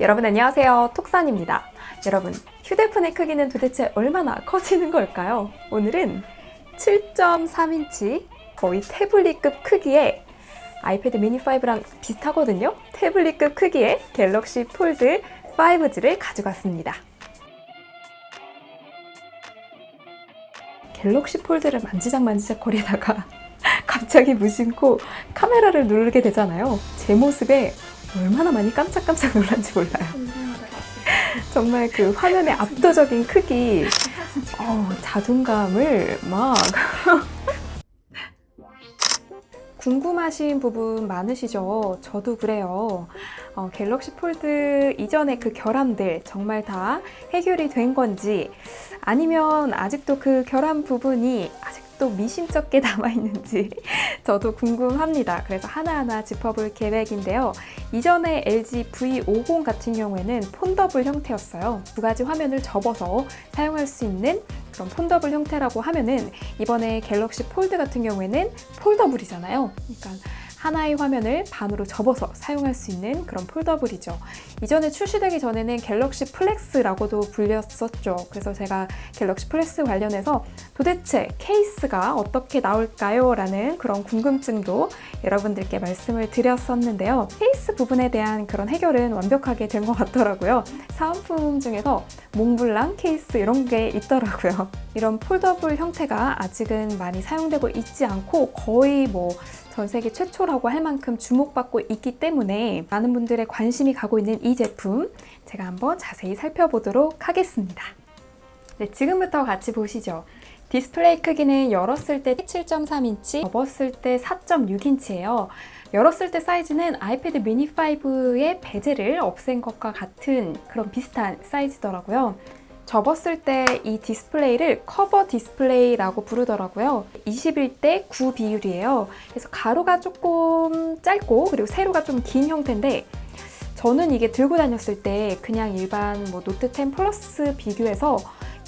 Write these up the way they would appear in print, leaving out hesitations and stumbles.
여러분 안녕하세요. 톡산입니다. 여러분, 휴대폰의 크기는 도대체 얼마나 커지는 걸까요? 오늘은 7.3인치 거의 태블릿급 크기의 아이패드 미니 5랑 비슷하거든요. 태블릿급 크기의 갤럭시 폴드 5G를 가져갔습니다. 갤럭시 폴드를 만지작 거리다가 갑자기 무심코 카메라를 누르게 되잖아요. 제 모습에 얼마나 많이 깜짝깜짝 놀란지 몰라요. 정말 그 화면의 압도적인 크기, 자존감을 막 궁금하신 부분 많으시죠? 저도 그래요. 갤럭시 폴드 이전의 그 결함들 정말 다 해결이 된 건지, 아니면 아직도 그 결함 부분이 아직도 미심쩍게 남아있는지 저도 궁금합니다. 그래서 하나하나 짚어볼 계획인데요. 이전에 LG V50 같은 경우에는 폰더블 형태였어요. 두 가지 화면을 접어서 사용할 수 있는 그런 폰더블 형태라고 하면은, 이번에 갤럭시 폴드 같은 경우에는 폴더블이잖아요. 그러니까 하나의 화면을 반으로 접어서 사용할 수 있는 그런 폴더블이죠. 이전에 출시되기 전에는 갤럭시 플렉스라고도 불렸었죠. 그래서 제가 갤럭시 플렉스 관련해서 도대체 케이스가 어떻게 나올까요? 라는 그런 궁금증도 여러분들께 말씀을 드렸었는데요. 케이스 부분에 대한 그런 해결은 완벽하게 된 것 같더라고요. 사은품 중에서 몽블랑 케이스 이런 게 있더라고요. 이런 폴더블 형태가 아직은 많이 사용되고 있지 않고 거의 전 세계 최초라고 할 만큼 주목받고 있기 때문에 많은 분들의 관심이 가고 있는 이 제품, 제가 한번 자세히 살펴보도록 하겠습니다. 네, 지금부터 같이 보시죠. 디스플레이 크기는 열었을 때 7.3인치, 접었을 때 4.6인치예요. 열었을 때 사이즈는 아이패드 미니 5의 베젤을 없앤 것과 같은 그런 비슷한 사이즈더라고요. 접었을 때 이 디스플레이를 커버 디스플레이라고 부르더라고요. 21대 9 비율이에요. 그래서 가로가 조금 짧고 그리고 세로가 좀 긴 형태인데, 저는 이게 들고 다녔을 때 그냥 일반 노트 10 플러스 비교해서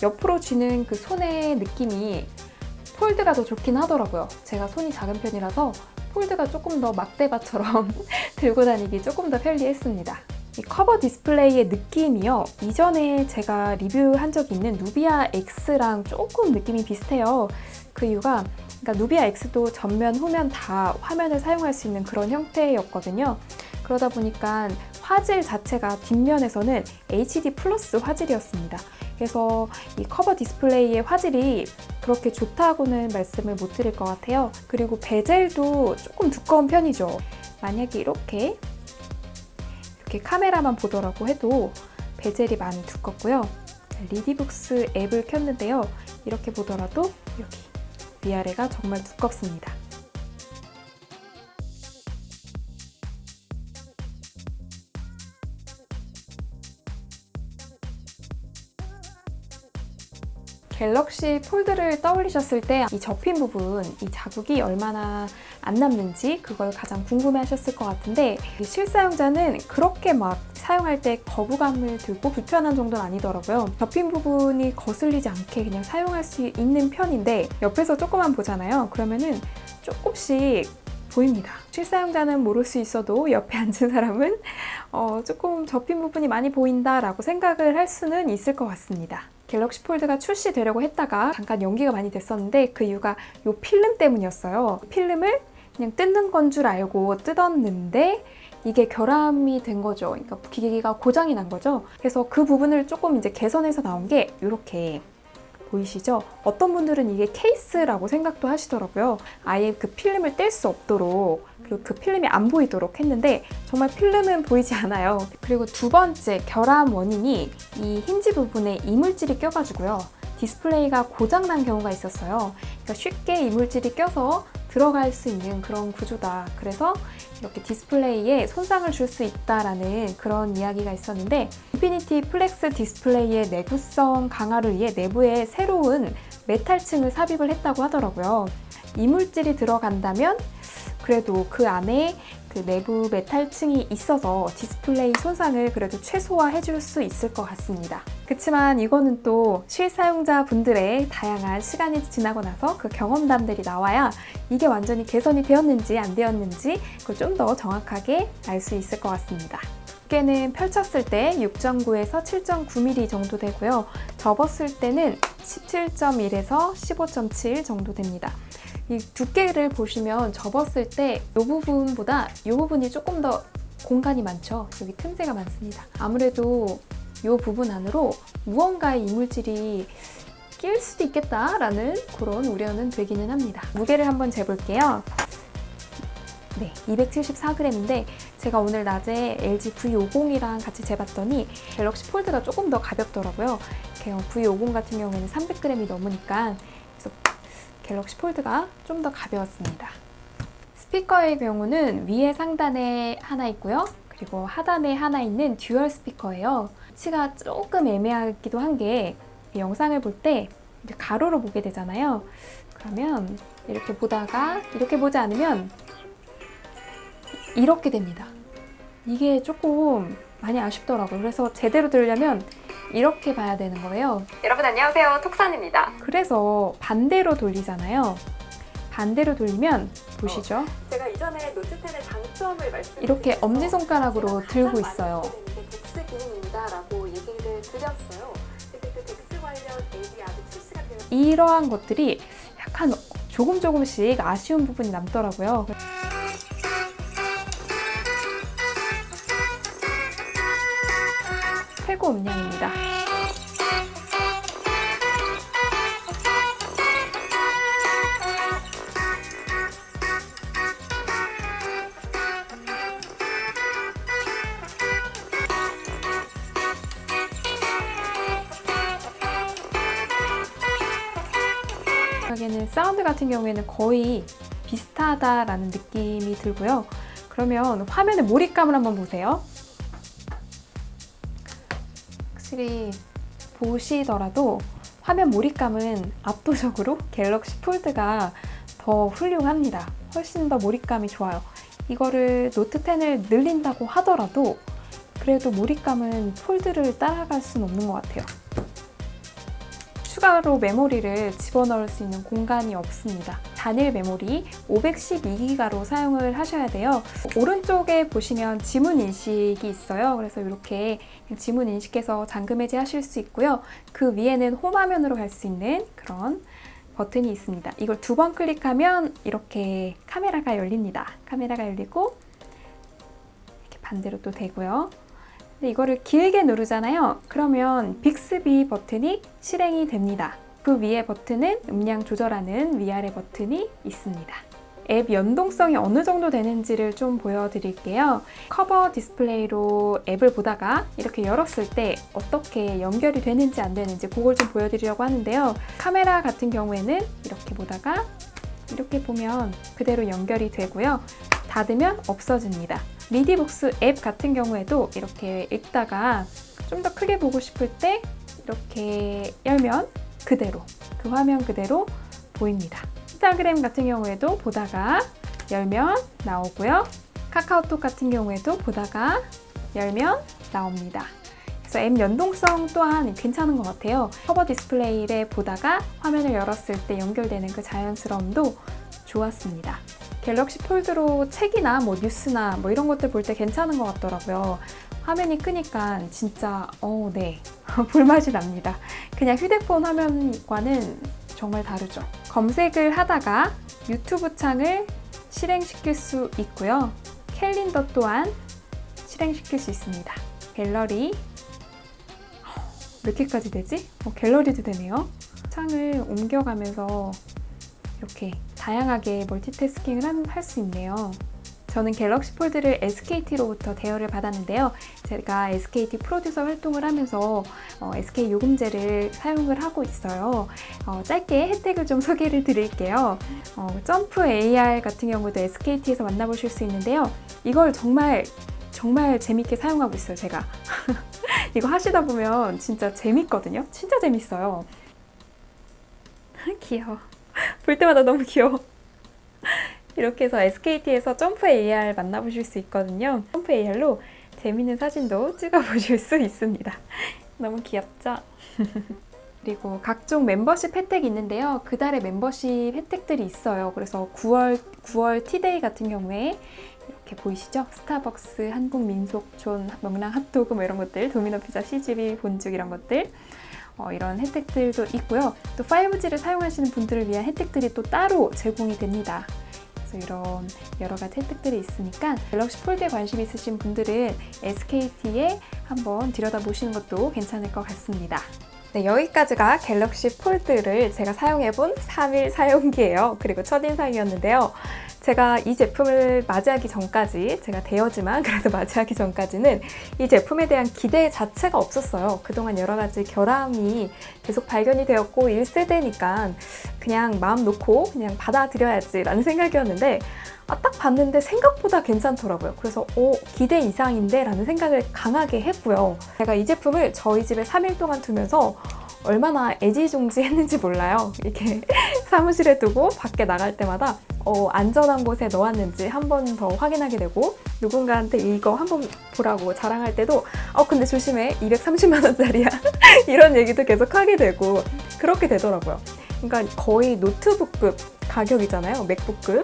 옆으로 쥐는 그 손의 느낌이 폴드가 더 좋긴 하더라고요. 제가 손이 작은 편이라서 폴드가 조금 더 막대바처럼 들고 다니기 조금 더 편리했습니다. 이 커버 디스플레이의 느낌이요, 이전에 제가 리뷰한 적이 있는 누비아 X랑 조금 느낌이 비슷해요. 그 이유가, 누비아 X도 전면, 후면 다 화면을 사용할 수 있는 그런 형태였거든요. 그러다 보니까 화질 자체가 뒷면에서는 HD 플러스 화질이었습니다. 그래서 이 커버 디스플레이의 화질이 그렇게 좋다고는 말씀을 못 드릴 것 같아요. 그리고 베젤도 조금 두꺼운 편이죠. 만약에 이렇게 카메라만 보더라고 해도 베젤이 많이 두껍고요. 리디북스 앱을 켰는데요. 이렇게 보더라도 여기 위아래가 정말 두껍습니다. 갤럭시 폴드를 떠올리셨을 때 이 접힌 부분, 이 자국이 얼마나 안 남는지 그걸 가장 궁금해 하셨을 것 같은데, 실사용자는 그렇게 막 사용할 때 거부감을 들고 불편한 정도는 아니더라고요. 접힌 부분이 거슬리지 않게 그냥 사용할 수 있는 편인데, 옆에서 조금만 보잖아요. 그러면은 조금씩 보입니다. 실사용자는 모를 수 있어도 옆에 앉은 사람은 조금 접힌 부분이 많이 보인다라고 생각을 할 수는 있을 것 같습니다. 갤럭시 폴드가 출시되려고 했다가 잠깐 연기가 많이 됐었는데, 그 이유가 이 필름 때문이었어요. 필름을 그냥 뜯는 건 줄 알고 뜯었는데 이게 결함이 된 거죠. 그러니까 기기가 고장이 난 거죠. 그래서 그 부분을 조금 이제 개선해서 나온 게 이렇게 보이시죠? 어떤 분들은 이게 케이스라고 생각도 하시더라고요. 아예 그 필름을 뗄 수 없도록, 그리고 그 필름이 안 보이도록 했는데 정말 필름은 보이지 않아요. 그리고 두 번째 결함 원인이 이 힌지 부분에 이물질이 껴가지고요. 디스플레이가 고장난 경우가 있었어요. 그러니까 쉽게 이물질이 껴서 들어갈 수 있는 그런 구조다. 그래서 이렇게 디스플레이에 손상을 줄 수 있다라는 그런 이야기가 있었는데, 인피니티 플렉스 디스플레이의 내구성 강화를 위해 내부에 새로운 메탈층을 삽입을 했다고 하더라고요. 이물질이 들어간다면 그래도 그 안에 그 내부 메탈층이 있어서 디스플레이 손상을 그래도 최소화해 줄 수 있을 것 같습니다. 그렇지만 이거는 또 실사용자 분들의 다양한 시간이 지나고 나서 그 경험담들이 나와야 이게 완전히 개선이 되었는지 안 되었는지 그걸 좀 더 정확하게 알 수 있을 것 같습니다. 두께는 펼쳤을 때 6.9에서 7.9mm 정도 되고요. 접었을 때는 17.1에서 15.7 정도 됩니다. 이 두께를 보시면 접었을 때 이 부분보다 이 부분이 조금 더 공간이 많죠. 여기 틈새가 많습니다. 아무래도 이 부분 안으로 무언가의 이물질이 낄 수도 있겠다라는 그런 우려는 되기는 합니다. 무게를 한번 재볼게요. 네, 274g인데 제가 오늘 낮에 LG V50이랑 같이 재봤더니 갤럭시 폴드가 조금 더 가볍더라고요. V50 같은 경우에는 300g이 넘으니까 그래서 갤럭시 폴드가 좀 더 가벼웠습니다. 스피커의 경우는 위에 상단에 하나 있고요. 그리고 하단에 하나 있는 듀얼 스피커예요. 위치가 조금 애매하기도 한 게 영상을 볼 때 가로로 보게 되잖아요. 그러면 이렇게 보다가 이렇게 보지 않으면 이렇게 됩니다. 이게 조금 많이 아쉽더라고요. 그래서 제대로 들으려면 이렇게 봐야 되는 거예요. 여러분 안녕하세요. 톡산입니다. 그래서 반대로 돌리잖아요. 반대로 돌리면 보시죠. 제가 이전에 노트10의 장점을 말씀드렸는데 이렇게 엄지손가락으로 들고 있어요. 덱스 기능입니다라고 얘기를 드렸어요. 근데 그 덱스 관련 앱이 아직 출시가 되어 이러한 것들이 약간 조금씩 아쉬운 부분이 남더라고요. 최고 음량입니다. 사운드 같은 경우에는 거의 비슷하다라는 느낌이 들고요. 그러면 화면의 몰입감을 한번 보세요. 확실히 보시더라도 화면 몰입감은 압도적으로 갤럭시 폴드가 더 훌륭합니다. 훨씬 더 몰입감이 좋아요. 이거를 노트10을 늘린다고 하더라도 그래도 몰입감은 폴드를 따라갈 수는 없는 것 같아요. 추가로 메모리를 집어넣을 수 있는 공간이 없습니다. 단일 메모리 512기가로 사용을 하셔야 돼요. 오른쪽에 보시면 지문 인식이 있어요. 그래서 이렇게 지문 인식해서 잠금 해제하실 수 있고요. 그 위에는 홈 화면으로 갈 수 있는 그런 버튼이 있습니다. 이걸 2번 클릭하면 이렇게 카메라가 열립니다. 카메라가 열리고 이렇게 반대로 또 되고요. 이거를 길게 누르잖아요. 그러면 빅스비 버튼이 실행이 됩니다. 그 위에 버튼은 음량 조절하는 위아래 버튼이 있습니다. 앱 연동성이 어느 정도 되는지를 좀 보여드릴게요. 커버 디스플레이로 앱을 보다가 이렇게 열었을 때 어떻게 연결이 되는지 안 되는지 그걸 좀 보여드리려고 하는데요. 카메라 같은 경우에는 이렇게 보다가 이렇게 보면 그대로 연결이 되고요. 닫으면 없어집니다. 미디북스 앱 같은 경우에도 이렇게 읽다가 좀 더 크게 보고 싶을 때 이렇게 열면 그대로 그 화면 그대로 보입니다. 인스타그램 같은 경우에도 보다가 열면 나오고요. 카카오톡 같은 경우에도 보다가 열면 나옵니다. 그래서 앱 연동성 또한 괜찮은 것 같아요. 커버 디스플레이를 보다가 화면을 열었을 때 연결되는 그 자연스러움도 좋았습니다. 갤럭시 폴드로 책이나 뉴스나 이런 것들 볼 때 괜찮은 것 같더라고요. 화면이 크니까 진짜 네 볼맛이 납니다. 그냥 휴대폰 화면과는 정말 다르죠. 검색을 하다가 유튜브 창을 실행시킬 수 있고요. 캘린더 또한 실행시킬 수 있습니다. 갤러리 몇 개까지 되지? 갤러리도 되네요. 창을 옮겨가면서 이렇게 다양하게 멀티태스킹을 할 수 있네요. 저는 갤럭시 폴드를 SKT로부터 대여를 받았는데요. 제가 SKT 프로듀서 활동을 하면서 SK 요금제를 사용을 하고 있어요. 짧게 혜택을 좀 소개를 드릴게요. 점프 AR 같은 경우도 SKT에서 만나보실 수 있는데요. 이걸 정말 재밌게 사용하고 있어요, 제가. 이거 하시다 보면 진짜 재밌거든요. 진짜 재밌어요. 귀여워. 볼 때마다 너무 귀여워. 이렇게 해서 SKT에서 점프 AR 만나보실 수 있거든요. 점프 AR로 재밌는 사진도 찍어보실 수 있습니다. 너무 귀엽죠? 그리고 각종 멤버십 혜택이 있는데요. 그달의 멤버십 혜택들이 있어요. 그래서 9월 T데이 같은 경우에 이렇게 이렇게 보이시죠? 스타벅스, 한국민속촌, 명랑 핫도그 뭐 이런 것들, 도미노 피자, CGV, 본죽 이런 것들 이런 혜택들도 있고요. 또 5G를 사용하시는 분들을 위한 혜택들이 또 따로 제공이 됩니다. 그래서 이런 여러 가지 혜택들이 있으니까 갤럭시 폴드에 관심 있으신 분들은 SKT에 한번 들여다보시는 것도 괜찮을 것 같습니다. 네, 여기까지가 갤럭시 폴드를 제가 사용해본 3일 사용기예요. 그리고 첫인상이었는데요. 제가 이 제품을 맞이하기 전까지, 제가 대여지만 그래도 맞이하기 전까지는 이 제품에 대한 기대 자체가 없었어요. 그동안 여러 가지 결함이 계속 발견이 되었고 1세대니까 그냥 마음 놓고 그냥 받아들여야지 라는 생각이었는데 딱 봤는데 생각보다 괜찮더라고요. 그래서 기대 이상인데 라는 생각을 강하게 했고요. 제가 이 제품을 저희 집에 3일 동안 두면서 얼마나 애지중지했는지 몰라요. 이렇게 사무실에 두고 밖에 나갈 때마다 안전한 곳에 넣었는지 한 번 더 확인하게 되고, 누군가한테 이거 한번 보라고 자랑할 때도 근데 조심해 230만 원짜리야 이런 얘기도 계속 하게 되고 그렇게 되더라고요. 그러니까 거의 노트북급 가격이잖아요. 맥북급.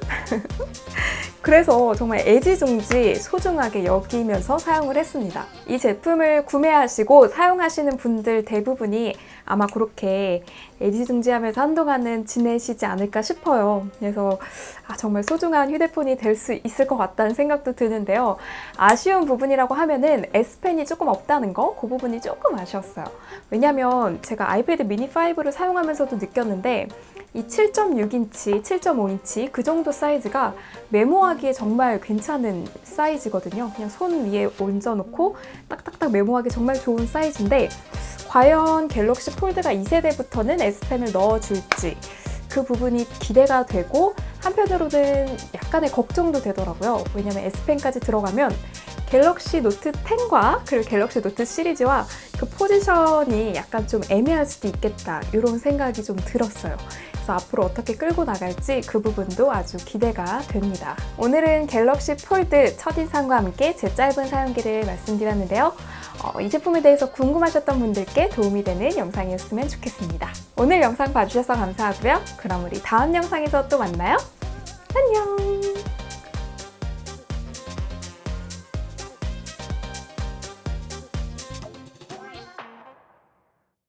그래서 정말 애지중지 소중하게 여기면서 사용을 했습니다. 이 제품을 구매하시고 사용하시는 분들 대부분이 아마 그렇게 애지중지하면서 한동안은 지내시지 않을까 싶어요. 그래서 정말 소중한 휴대폰이 될 수 있을 것 같다는 생각도 드는데요. 아쉬운 부분이라고 하면은 S펜이 조금 없다는 거, 그 부분이 조금 아쉬웠어요. 왜냐면 제가 아이패드 미니 5를 사용하면서도 느꼈는데 이 7.6인치, 7.5인치 그 정도 사이즈가 메모하기에 정말 괜찮은 사이즈거든요. 그냥 손 위에 얹어놓고 딱딱딱 메모하기 정말 좋은 사이즈인데 과연 갤럭시 폴드가 2세대부터는 S펜을 넣어줄지 그 부분이 기대가 되고 한편으로는 약간의 걱정도 되더라고요. 왜냐면 S펜까지 들어가면 갤럭시 노트 10과 그리고 갤럭시 노트 시리즈와 그 포지션이 약간 좀 애매할 수도 있겠다 이런 생각이 좀 들었어요. 그래서 앞으로 어떻게 끌고 나갈지 그 부분도 아주 기대가 됩니다. 오늘은 갤럭시 폴드 첫인상과 함께 제 짧은 사용기를 말씀드렸는데요. 이 제품에 대해서 궁금하셨던 분들께 도움이 되는 영상이었으면 좋겠습니다. 오늘 영상 봐주셔서 감사하고요. 그럼 우리 다음 영상에서 또 만나요. 안녕!